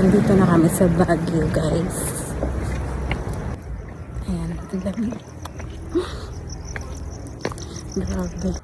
Nandito na kami sa Baguio, guys. Ayan, ang lamig. Grabe.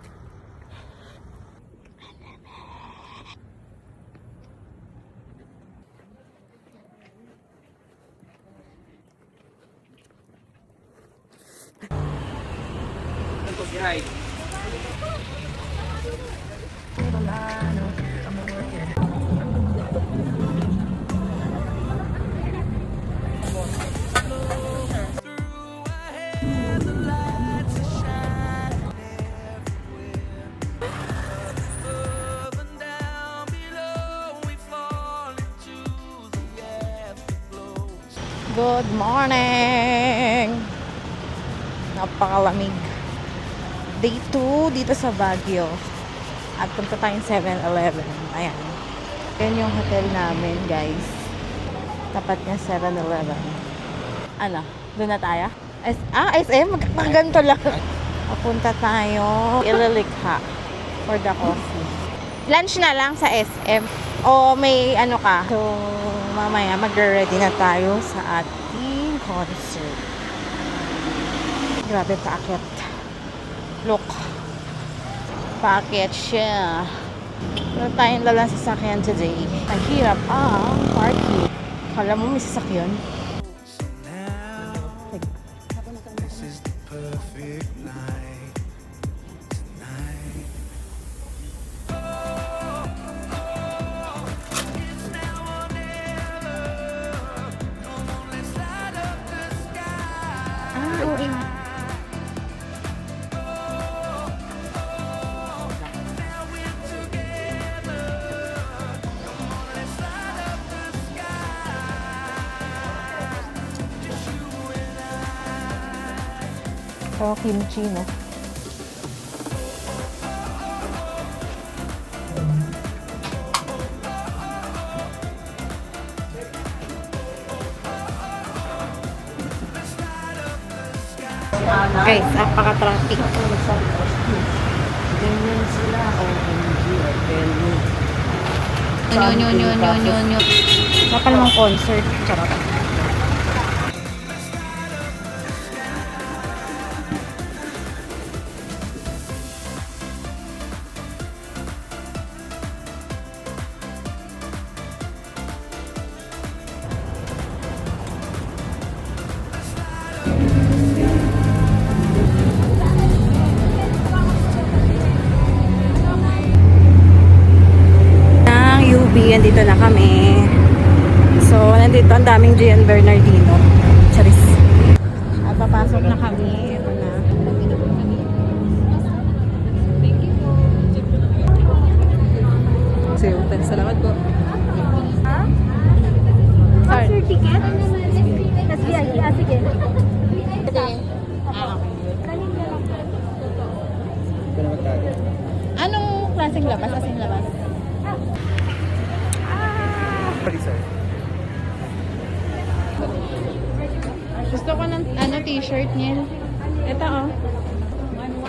Good morning! Napakalamig. Day 2 dito sa Baguio. At punta tayong 7-Eleven. Ayan. Yan yung hotel namin, guys. Tapat niya 7-Eleven. Ano? Doon na tayo? SM? Magkaganto lang. Papunta tayo Ililikha for the coffee. Lunch na lang sa SM. O may ano ka? So, mamaya magre-ready na tayo sa ating concert. Grabe, paakyat. Look. Paakyat siya. Wala tayong lalang sasakyan today. Ang hirap ang parking. Kala mo may sasakyan? This is the perfect night tonight. It's now or never. Come on, let's light up the sky. Okay. Now we're together. Come on, let's light up the sky. Just you and I. So, kimchi, no? Guys, napaka-traffic. Ganyan sila. Nyo. Kapal mong concert. Charot. Nandito na kami. So, nandito ang daming Gian Bernardino. Charis. At papasok na kami. Ito na. Thank you po. Salamat po. Ha? What's your ticket? That's VIP. Sige. Anong klaseng labas? Asing labas? Gusto ko ng t-shirt niya. Ito oh. Kami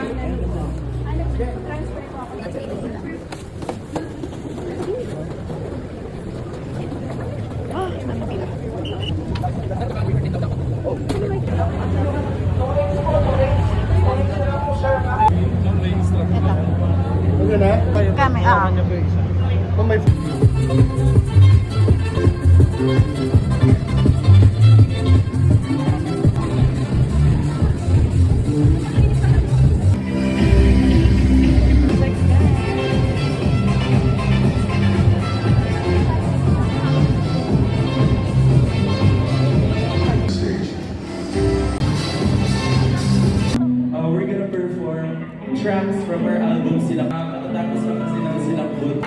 we're gonna perform tracks from our album Silang. Matatapos lang kasi ng Silang Hood.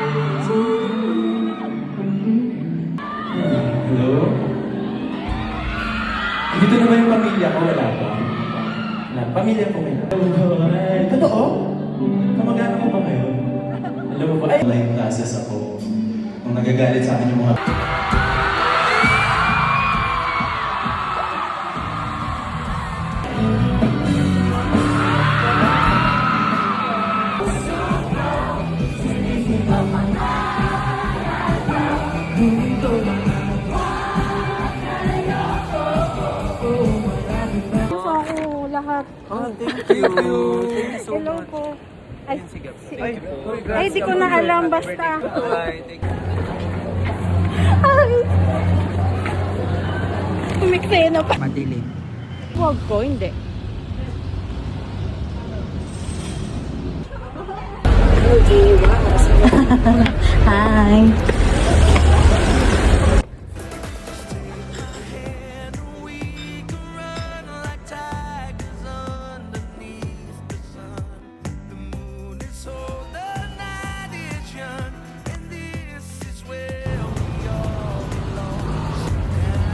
Hello? Dito na ba yung pamilya ko? Wala pa? Wala. Pamilya ko ngayon. Ay, totoo? Kamag-anak ko ba kayo? Alam mo ba? Online classes ako. Nung nagagalit sa akin yung mga... lahat. Oh, thank you. Thank you so Hello much. po. Ay, Sige. ay, di ko na alam. Basta. Bye. Thank you. Ay! Umiksena pa. Madilim. Huwag ko, hindi. Hi. And we can run like tigers underneath the sun. The moon is old, the night is young, and this is where we all belong.